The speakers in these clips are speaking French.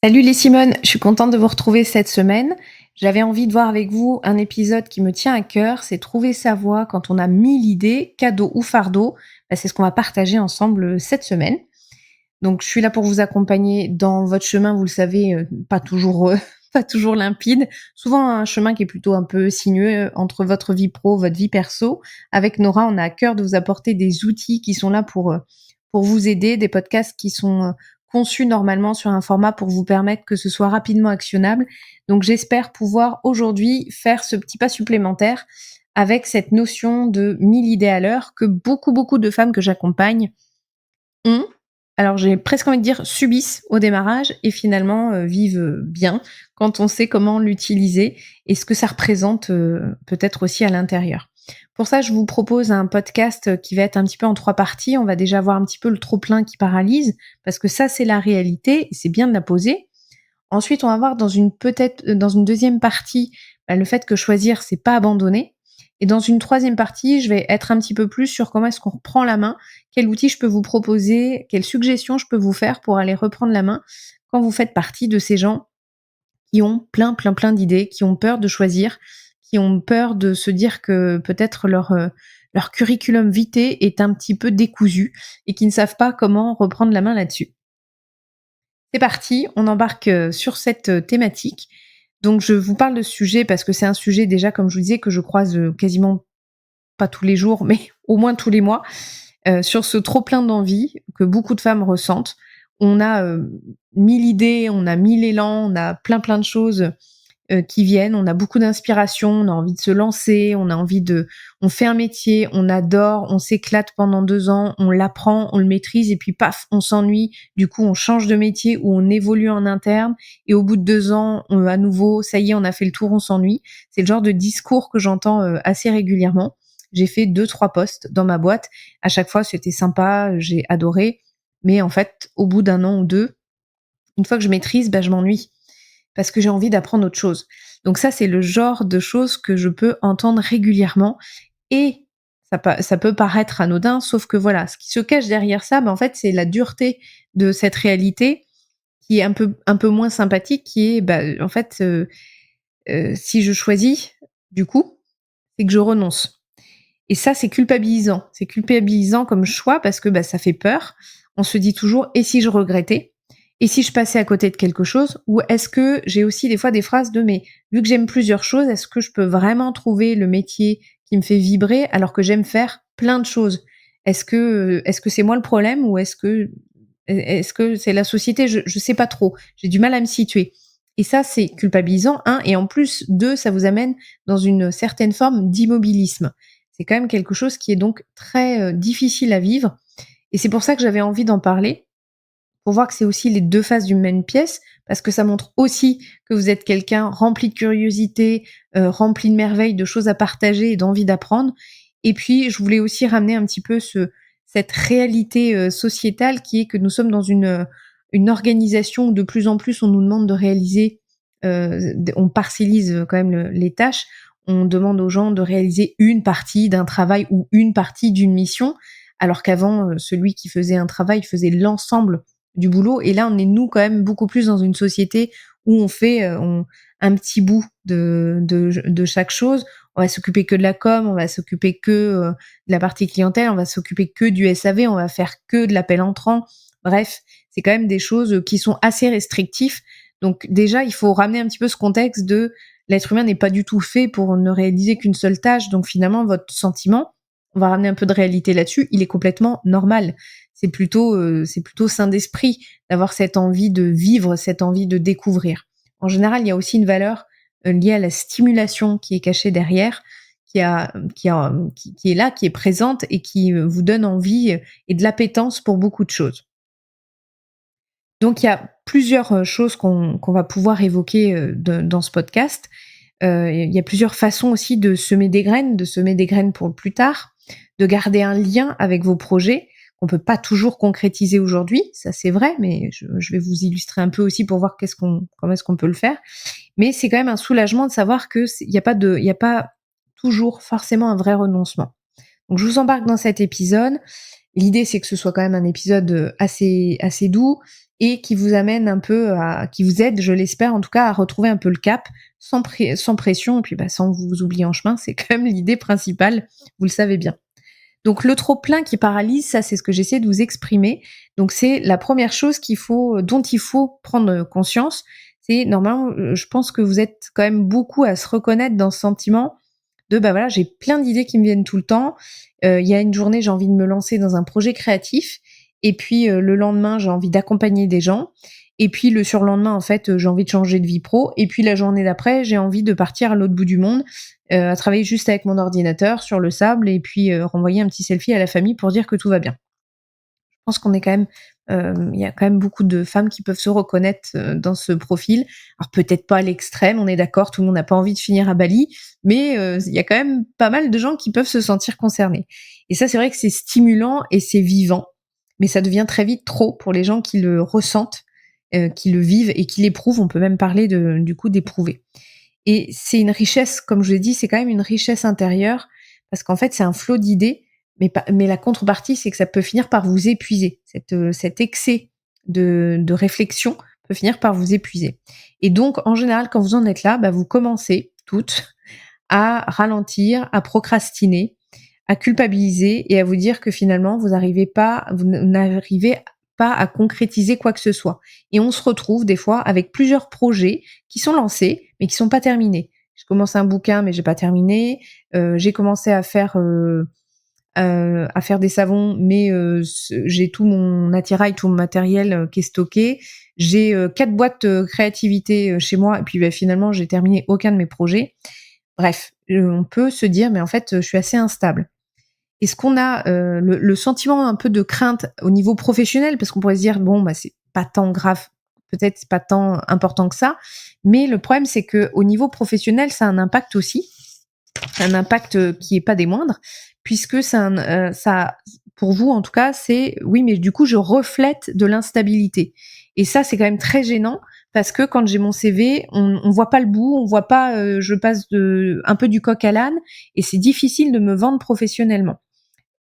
Salut les Simone, je suis contente de vous retrouver cette semaine. J'avais envie de voir avec vous un épisode qui me tient à cœur, c'est trouver sa voie quand on a 1000 idées, cadeaux ou fardeaux. C'est ce qu'on va partager ensemble cette semaine. Donc je suis là pour vous accompagner dans votre chemin, vous le savez, pas toujours, pas toujours limpide. Souvent un chemin qui est plutôt un peu sinueux entre votre vie pro, votre vie perso. Avec Nora, on a à cœur de vous apporter des outils qui sont là pour vous aider, des podcasts qui sont conçus normalement sur un format pour vous permettre que ce soit rapidement actionnable. Donc j'espère pouvoir aujourd'hui faire ce petit pas supplémentaire avec cette notion de 1000 idées à l'heure que beaucoup de femmes que j'accompagne ont. Alors j'ai presque envie de dire subissent au démarrage et finalement, vivent, bien quand on sait comment l'utiliser et ce que ça représente, peut-être aussi à l'intérieur. Pour ça, je vous propose un podcast, qui va être un petit peu en 3 parties. On va déjà voir un petit peu le trop-plein qui paralyse, parce que ça, c'est la réalité et c'est bien de la poser. Ensuite, on va voir dans une deuxième partie, le fait que choisir, c'est pas abandonner. Et dans une troisième partie, je vais être un petit peu plus sur comment est-ce qu'on reprend la main, quel outil je peux vous proposer, quelles suggestions je peux vous faire pour aller reprendre la main quand vous faites partie de ces gens qui ont plein d'idées, qui ont peur de choisir, qui ont peur de se dire que peut-être leur curriculum vitae est un petit peu décousu et qui ne savent pas comment reprendre la main là-dessus. C'est parti, on embarque sur cette thématique. Donc je vous parle de ce sujet parce que c'est un sujet déjà, comme je vous disais, que je croise quasiment pas tous les jours, mais au moins tous les mois, sur ce trop plein d'envie que beaucoup de femmes ressentent. On a 1000 idées, on a 1000 élans, on a plein de choses qui viennent. On a beaucoup d'inspiration, on a envie de se lancer, on fait un métier, on adore, on s'éclate pendant 2 ans, on l'apprend, on le maîtrise et puis paf, on s'ennuie. Du coup, on change de métier ou on évolue en interne et au bout de 2 ans, à nouveau, ça y est, on a fait le tour, on s'ennuie. C'est le genre de discours que j'entends assez régulièrement. J'ai fait 2-3 postes dans ma boîte. À chaque fois, c'était sympa, j'ai adoré. Mais en fait, au bout d'un an ou 2, une fois que je maîtrise, je m'ennuie parce que j'ai envie d'apprendre autre chose. Donc ça, c'est le genre de choses que je peux entendre régulièrement et ça peut paraître anodin, sauf que voilà, ce qui se cache derrière ça, en fait, c'est la dureté de cette réalité qui est un peu moins sympathique, qui est, en fait, si je choisis, du coup, c'est que je renonce. Et ça, c'est culpabilisant. C'est culpabilisant comme choix parce que, ça fait peur. On se dit toujours: «Et si je regrettais? Et si je passais à côté de quelque chose?» Ou est-ce que j'ai aussi des fois des phrases de: «Mais vu que j'aime plusieurs choses, est-ce que je peux vraiment trouver le métier qui me fait vibrer alors que j'aime faire plein de choses? Est-ce que c'est moi le problème ou est-ce que c'est la société?» Je sais pas trop. J'ai du mal à me situer. Et ça, c'est culpabilisant, 1 et en plus, 2, ça vous amène dans une certaine forme d'immobilisme. C'est quand même quelque chose qui est donc très, difficile à vivre et c'est pour ça que j'avais envie d'en parler, pour voir que c'est aussi les 2 faces d'une même pièce, parce que ça montre aussi que vous êtes quelqu'un rempli de curiosité, rempli de merveilles, de choses à partager et d'envie d'apprendre. Et puis je voulais aussi ramener un petit peu cette réalité, sociétale qui est que nous sommes dans une organisation où de plus en plus on nous demande de réaliser, on parcellise, quand même les tâches. On demande aux gens de réaliser une partie d'un travail ou une partie d'une mission, alors qu'avant, celui qui faisait un travail faisait l'ensemble du boulot. Et là, on est nous quand même beaucoup plus dans une société où on fait un petit bout de chaque chose. On va s'occuper que de la com, on va s'occuper que de la partie clientèle, on va s'occuper que du SAV, on va faire que de l'appel entrant. Bref, c'est quand même des choses qui sont assez restrictives. Donc déjà, il faut ramener un petit peu ce contexte de l'être humain n'est pas du tout fait pour ne réaliser qu'une seule tâche. Donc finalement, votre sentiment, on va ramener un peu de réalité là-dessus, il est complètement normal. C'est plutôt sain d'esprit d'avoir cette envie de vivre, cette envie de découvrir. En général, il y a aussi une valeur liée à la stimulation qui est cachée derrière, qui est là, qui est présente et qui vous donne envie et de l'appétence pour beaucoup de choses. Donc il y a plusieurs choses qu'on va pouvoir évoquer dans ce podcast. Il y a plusieurs façons aussi de semer des graines pour plus tard, de garder un lien avec vos projets qu'on peut pas toujours concrétiser aujourd'hui, ça c'est vrai, mais je vais vous illustrer un peu aussi pour voir comment est-ce qu'on peut le faire. Mais c'est quand même un soulagement de savoir que il y a pas toujours forcément un vrai renoncement. Donc je vous embarque dans cet épisode L'idée, c'est que ce soit quand même un épisode assez doux et qui vous amène un peu qui vous aide, je l'espère en tout cas, à retrouver un peu le cap sans pression et puis sans vous oublier en chemin. C'est quand même l'idée principale, vous le savez bien. Donc le trop plein qui paralyse, ça c'est ce que j'essaie de vous exprimer. Donc c'est la première chose dont il faut prendre conscience. C'est normalement, je pense que vous êtes quand même beaucoup à se reconnaître dans ce sentiment de voilà, j'ai plein d'idées qui me viennent tout le temps. Il y a une journée, j'ai envie de me lancer dans un projet créatif et puis le lendemain, j'ai envie d'accompagner des gens et puis le surlendemain, en fait, j'ai envie de changer de vie pro et puis la journée d'après, j'ai envie de partir à l'autre bout du monde, à travailler juste avec mon ordinateur sur le sable et puis renvoyer un petit selfie à la famille pour dire que tout va bien. Je pense qu'on est quand même, il y a quand même beaucoup de femmes qui peuvent se reconnaître, dans ce profil. Alors peut-être pas à l'extrême, on est d'accord, tout le monde n'a pas envie de finir à Bali, mais il y a quand même pas mal de gens qui peuvent se sentir concernés. Et ça, c'est vrai que c'est stimulant et c'est vivant, mais ça devient très vite trop pour les gens qui le ressentent, qui le vivent et qui l'éprouvent. On peut même parler du coup d'éprouver. Et c'est une richesse, comme je l'ai dit, c'est quand même une richesse intérieure parce qu'en fait, c'est un flot d'idées, mais la contrepartie, c'est que ça peut finir par vous épuiser. Cet excès de réflexion peut finir par vous épuiser. Et donc, en général, quand vous en êtes là, vous commencez toutes à ralentir, à procrastiner, à culpabiliser et à vous dire que finalement, vous n'arrivez pas à concrétiser quoi que ce soit. Et on se retrouve des fois avec plusieurs projets qui sont lancés, mais qui sont pas terminés. Je commence un bouquin, mais j'ai pas terminé. J'ai commencé à faire des savons, mais j'ai tout mon attirail, tout mon matériel qui est stocké. J'ai 4 boîtes créativité chez moi, et puis finalement, j'ai terminé aucun de mes projets. Bref, on peut se dire, mais en fait, je suis assez instable. Est-ce qu'on a le sentiment un peu de crainte au niveau professionnel? Parce qu'on pourrait se dire: «Bon, c'est pas tant grave, peut-être c'est pas tant important que ça». Mais le problème, c'est qu'au niveau professionnel, ça a un impact aussi, un impact, qui est pas des moindres, puisque ça pour vous en tout cas, c'est: «Oui, mais du coup, je reflète de l'instabilité» et ça, c'est quand même très gênant parce que quand j'ai mon CV, on voit pas le bout, on voit pas, je passe un peu du coq à l'âne et c'est difficile de me vendre professionnellement.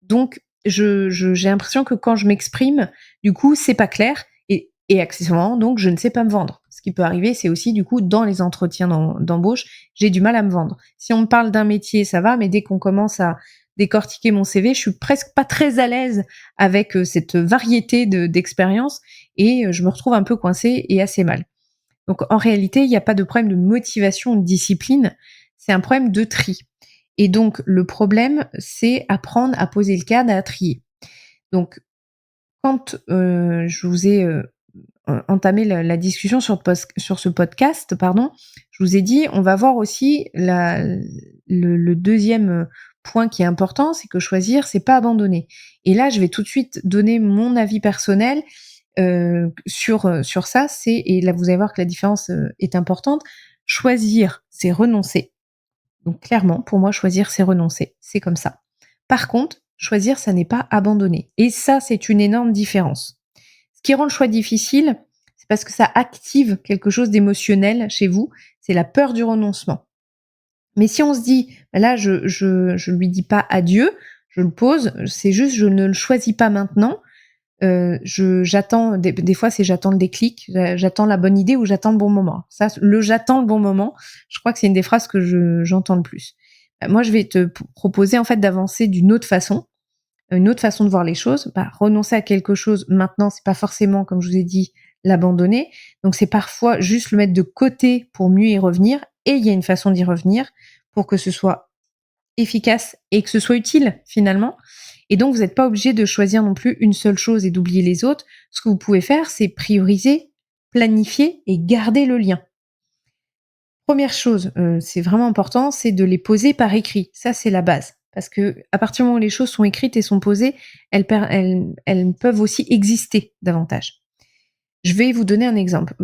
Donc, j'ai l'impression que quand je m'exprime, du coup, c'est pas clair et accessoirement, donc, je ne sais pas me vendre. Ce qui peut arriver, c'est aussi, du coup, dans les entretiens d'embauche, j'ai du mal à me vendre. Si on me parle d'un métier, ça va, mais dès qu'on commence à décortiquer mon CV, je suis presque pas très à l'aise avec cette variété d'expériences et je me retrouve un peu coincée et assez mal. Donc, en réalité, il n'y a pas de problème de motivation ou de discipline, c'est un problème de tri. Et donc, le problème, c'est apprendre à poser le cadre, à trier. Donc, quand je vous ai entamé la discussion sur ce podcast, pardon, je vous ai dit, on va voir aussi le deuxième point qui est important, c'est que choisir, c'est pas abandonner. Et là, je vais tout de suite donner mon avis personnel sur ça. Et là, vous allez voir que la différence est importante. Choisir, c'est renoncer. Donc clairement, pour moi, choisir, c'est renoncer. C'est comme ça. Par contre, choisir, ça n'est pas abandonner. Et ça, c'est une énorme différence. Ce qui rend le choix difficile, c'est parce que ça active quelque chose d'émotionnel chez vous. C'est la peur du renoncement. Mais si on se dit, là, je lui dis pas adieu, je le pose, c'est juste, je ne le choisis pas maintenant. J'attends, des fois, c'est j'attends le déclic, j'attends la bonne idée ou j'attends le bon moment. Ça, j'attends le bon moment, je crois que c'est une des phrases que j'entends le plus. Moi, je vais te proposer en fait d'avancer d'une autre façon, une autre façon de voir les choses. Renoncer à quelque chose maintenant, c'est pas forcément, comme je vous ai dit, l'abandonner. Donc c'est parfois juste le mettre de côté pour mieux y revenir. Et il y a une façon d'y revenir pour que ce soit efficace et que ce soit utile finalement. Et donc vous n'êtes pas obligé de choisir non plus une seule chose et d'oublier les autres. Ce que vous pouvez faire, c'est prioriser, planifier et garder le lien. Première chose, c'est vraiment important, c'est de les poser par écrit. Ça, c'est la base. Parce que à partir du moment où les choses sont écrites et sont posées, elles peuvent aussi exister davantage. Je vais vous donner un exemple.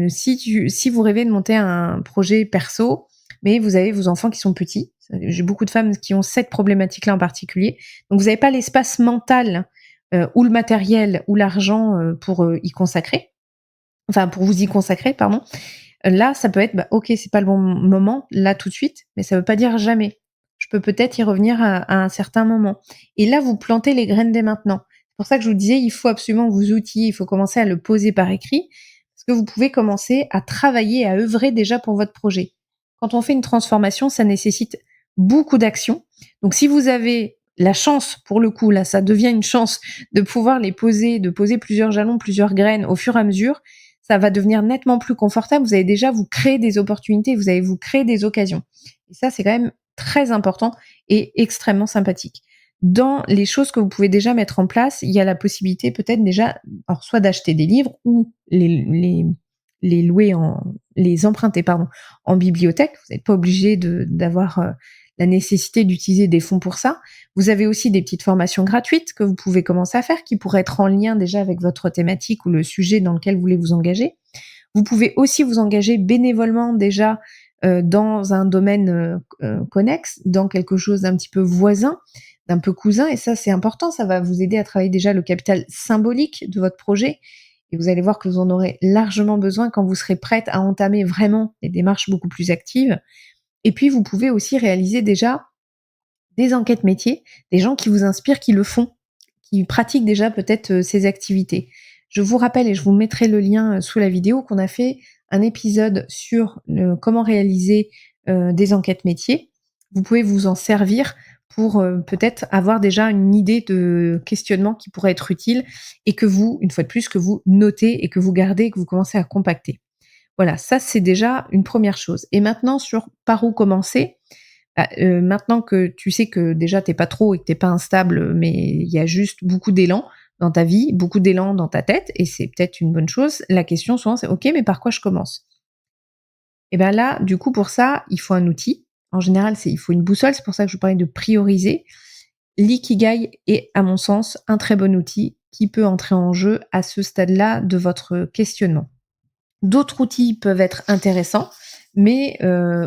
Si vous rêvez de monter un projet perso, mais vous avez vos enfants qui sont petits, j'ai beaucoup de femmes qui ont cette problématique-là en particulier, donc vous n'avez pas l'espace mental, ou le matériel ou l'argent, pour y consacrer, enfin pour vous y consacrer, pardon. Là, ça peut être, OK, c'est pas le bon moment, là, tout de suite, mais ça veut pas dire jamais. Je peux peut-être y revenir à un certain moment et là, vous plantez les graines dès maintenant. pour ça que je vous disais, il faut absolument vous outiller, il faut commencer à le poser par écrit, parce que vous pouvez commencer à travailler, à œuvrer déjà pour votre projet. Quand on fait une transformation, ça nécessite beaucoup d'actions. Donc si vous avez la chance, pour le coup, là, ça devient une chance de pouvoir les poser, de poser plusieurs jalons, plusieurs graines au fur et à mesure, ça va devenir nettement plus confortable. Vous allez déjà vous créer des opportunités, vous allez vous créer des occasions. Et ça, c'est quand même très important et extrêmement sympathique. Dans les choses que vous pouvez déjà mettre en place, il y a la possibilité peut-être déjà, alors soit d'acheter des livres ou les louer les emprunter, pardon, en bibliothèque. Vous n'êtes pas obligé d'avoir la nécessité d'utiliser des fonds pour ça. Vous avez aussi des petites formations gratuites que vous pouvez commencer à faire, qui pourraient être en lien déjà avec votre thématique ou le sujet dans lequel vous voulez vous engager. Vous pouvez aussi vous engager bénévolement déjà dans un domaine connexe, dans quelque chose d'un petit peu voisin, d'un peu cousin, et ça c'est important, ça va vous aider à travailler déjà le capital symbolique de votre projet, et vous allez voir que vous en aurez largement besoin quand vous serez prête à entamer vraiment des démarches beaucoup plus actives. Et puis vous pouvez aussi réaliser déjà des enquêtes métiers, des gens qui vous inspirent, qui le font, qui pratiquent déjà peut-être ces activités. Je vous rappelle, et je vous mettrai le lien sous la vidéo, qu'on a fait un épisode sur comment réaliser des enquêtes métiers. Vous pouvez vous en servir pour peut-être avoir déjà une idée de questionnement qui pourrait être utile et que vous, une fois de plus, que vous notez et que vous gardez et que vous commencez à compacter. Voilà, ça c'est déjà une première chose. Et maintenant sur par où commencer, maintenant que tu sais que déjà tu pas trop et que tu pas instable, mais il y a juste beaucoup d'élan dans ta vie, beaucoup d'élan dans ta tête et c'est peut-être une bonne chose. La question souvent c'est: «OK, mais par quoi je commence?» Et ben là, du coup pour ça, il faut un outil. En général, il faut une boussole, c'est pour ça que je vous parlais de prioriser. L'ikigai est, à mon sens, un très bon outil qui peut entrer en jeu à ce stade-là de votre questionnement. D'autres outils peuvent être intéressants, mais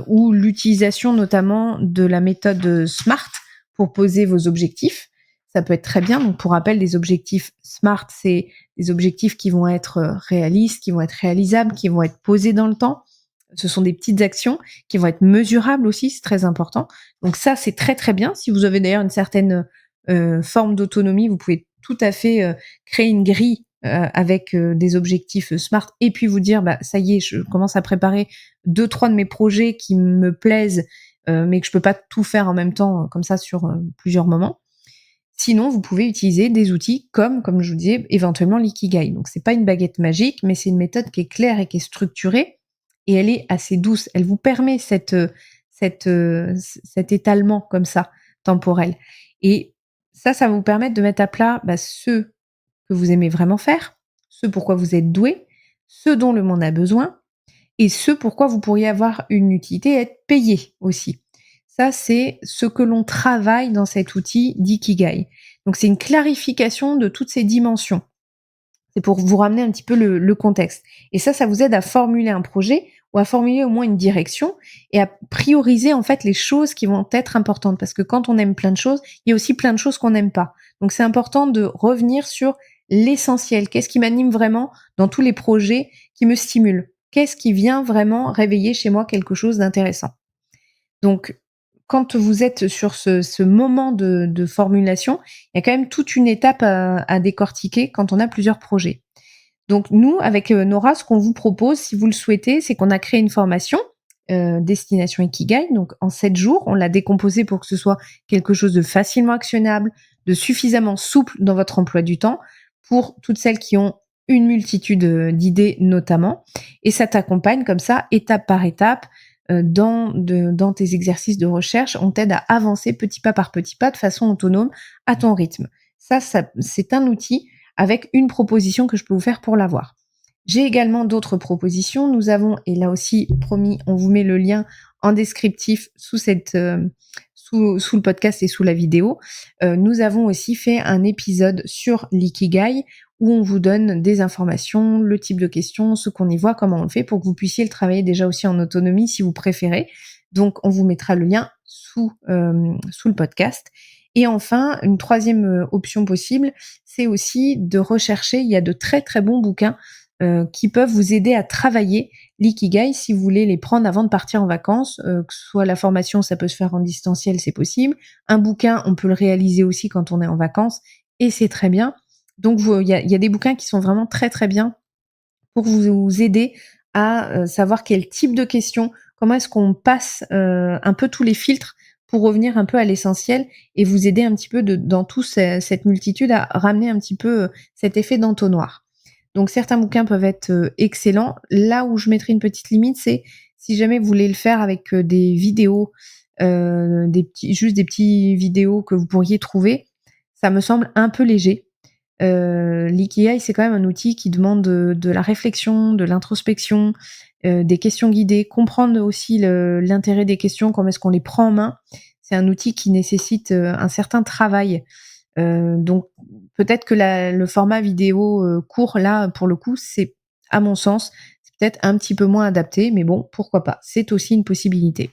ou l'utilisation notamment de la méthode SMART pour poser vos objectifs. Ça peut être très bien. Donc pour rappel, les objectifs SMART, c'est des objectifs qui vont être réalistes, qui vont être réalisables, qui vont être posés dans le temps. Ce sont des petites actions qui vont être mesurables aussi, c'est très important. Donc ça, c'est très très bien. Si vous avez d'ailleurs une certaine forme d'autonomie, vous pouvez tout à fait créer une grille avec des objectifs SMART et puis vous dire, bah, ça y est, je commence à préparer 2-3 de mes projets qui me plaisent, mais que je peux pas tout faire en même temps, comme ça sur plusieurs moments. Sinon, vous pouvez utiliser des outils comme je vous disais, éventuellement l'ikigai. Donc c'est pas une baguette magique, mais c'est une méthode qui est claire et qui est structurée et elle est assez douce. Elle vous permet cet étalement comme ça, temporel. Et ça va vous permettre de mettre à plat, bah, ce que vous aimez vraiment faire, ce pourquoi vous êtes doué, ce dont le monde a besoin et ce pourquoi vous pourriez avoir une utilité et être payé aussi. Ça, c'est ce que l'on travaille dans cet outil d'ikigai. Donc c'est une clarification de toutes ces dimensions. C'est pour vous ramener un petit peu le contexte. Et ça vous aide à formuler un projet ou à formuler au moins une direction et à prioriser en fait les choses qui vont être importantes. Parce que quand on aime plein de choses, il y a aussi plein de choses qu'on n'aime pas. Donc c'est important de revenir sur l'essentiel. Qu'est-ce qui m'anime vraiment dans tous les projets qui me stimulent? Qu'est-ce qui vient vraiment réveiller chez moi quelque chose d'intéressant? Donc, quand vous êtes sur ce moment de formulation, il y a quand même toute une étape à décortiquer quand on a plusieurs projets. Donc nous, avec Nora, ce qu'on vous propose, si vous le souhaitez, c'est qu'on a créé une formation, Destination Ikigai, donc en 7 jours. On l'a décomposée pour que ce soit quelque chose de facilement actionnable, de suffisamment souple dans votre emploi du temps, pour toutes celles qui ont une multitude d'idées notamment. Et ça t'accompagne comme ça, étape par étape, dans tes exercices de recherche. On t'aide à avancer petit pas par petit pas de façon autonome à ton rythme. Ça c'est un outil avec une proposition que je peux vous faire pour l'avoir. J'ai également d'autres propositions. Nous avons, et là aussi, promis, on vous met le lien en descriptif sous sous le podcast et sous la vidéo. Nous avons aussi fait un épisode sur l'ikigai où on vous donne des informations, le type de questions, ce qu'on y voit, comment on le fait pour que vous puissiez le travailler déjà aussi en autonomie si vous préférez. Donc, on vous mettra le lien sous le podcast. Et enfin, une troisième option possible, c'est aussi de rechercher, il y a de très très bons bouquins qui peuvent vous aider à travailler l'ikigai si vous voulez les prendre avant de partir en vacances, que ce soit la formation, ça peut se faire en distanciel, c'est possible. Un bouquin, on peut le réaliser aussi quand on est en vacances et c'est très bien. Donc il y a des bouquins qui sont vraiment très, très bien pour vous aider à, savoir quel type de questions, comment est-ce qu'on passe, un peu tous les filtres pour revenir un peu à l'essentiel et vous aider un petit peu dans tout cette multitude à ramener un petit peu, cet effet d'entonnoir. Donc certains bouquins peuvent être, excellents. Là où je mettrai une petite limite, c'est si jamais vous voulez le faire avec, des vidéos, des petits vidéos que vous pourriez trouver, ça me semble un peu léger. L'ikigai, c'est quand même un outil qui demande de la réflexion, de l'introspection, des questions guidées, comprendre aussi l'intérêt des questions, comment est-ce qu'on les prend en main. C'est un outil qui nécessite, un certain travail. Donc peut-être que le format vidéo, court là, pour le coup, c'est à mon sens, c'est peut-être un petit peu moins adapté, mais bon, pourquoi pas? C'est aussi une possibilité.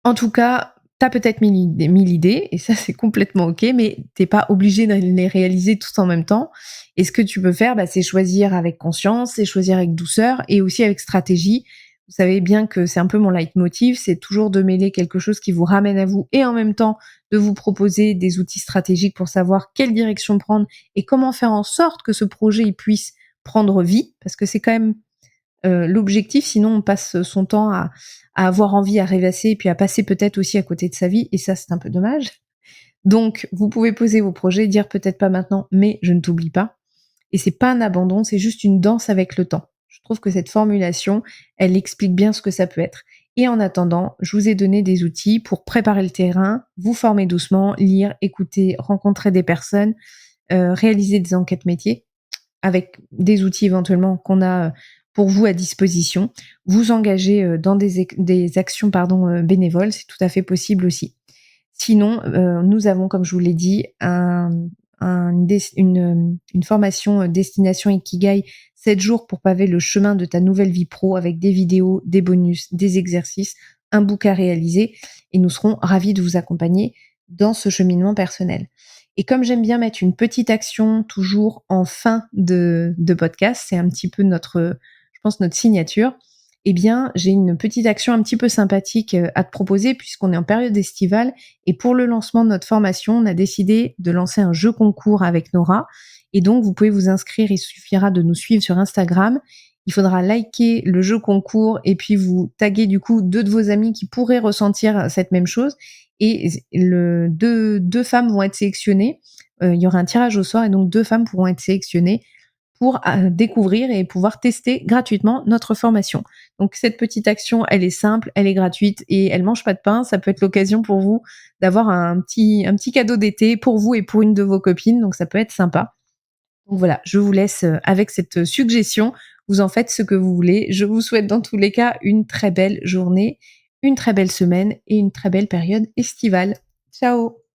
En tout cas, tu as peut-être mille idées et ça, c'est complètement OK, mais tu es pas obligé de les réaliser toutes en même temps et ce que tu peux faire, bah, c'est choisir avec conscience, c'est choisir avec douceur et aussi avec stratégie. Vous savez bien que c'est un peu mon leitmotiv, c'est toujours de mêler quelque chose qui vous ramène à vous et en même temps de vous proposer des outils stratégiques pour savoir quelle direction prendre et comment faire en sorte que ce projet, il puisse prendre vie. Parce que c'est quand même l'objectif, sinon on passe son temps à avoir envie, à rêvasser et puis à passer peut-être aussi à côté de sa vie et ça, c'est un peu dommage. Donc vous pouvez poser vos projets, dire peut-être pas maintenant, mais je ne t'oublie pas et c'est pas un abandon, c'est juste une danse avec le temps. Je trouve que cette formulation, elle explique bien ce que ça peut être. Et en attendant, je vous ai donné des outils pour préparer le terrain, vous former doucement, lire, écouter, rencontrer des personnes, réaliser des enquêtes métiers avec des outils éventuellement qu'on a, pour vous à disposition. Vous engager, dans des actions pardon, bénévoles, c'est tout à fait possible aussi. Sinon, nous avons, comme je vous l'ai dit, une formation, destination Ikigai, 7 jours pour paver le chemin de ta nouvelle vie pro avec des vidéos, des bonus, des exercices, un book à réaliser et nous serons ravis de vous accompagner dans ce cheminement personnel. Et comme j'aime bien mettre une petite action toujours en fin de podcast, c'est un petit peu notre, je pense notre signature, eh bien, j'ai une petite action un petit peu sympathique, à te proposer puisqu'on est en période estivale et pour le lancement de notre formation, on a décidé de lancer un jeu concours avec Nora et donc vous pouvez vous inscrire, il suffira de nous suivre sur Instagram. Il faudra liker le jeu concours et puis vous taguer du coup 2 de vos amis qui pourraient ressentir cette même chose et le 2 femmes vont être sélectionnées. Il y aura un tirage au sort et donc 2 femmes pourront être sélectionnées pour, découvrir et pouvoir tester gratuitement notre formation. Donc cette petite action, elle est simple, elle est gratuite et elle mange pas de pain. Ça peut être l'occasion pour vous d'avoir un petit cadeau d'été pour vous et pour une de vos copines, donc ça peut être sympa. Donc voilà, je vous laisse, avec cette suggestion. Vous en faites ce que vous voulez. Je vous souhaite dans tous les cas une très belle journée, une très belle semaine et une très belle période estivale. Ciao!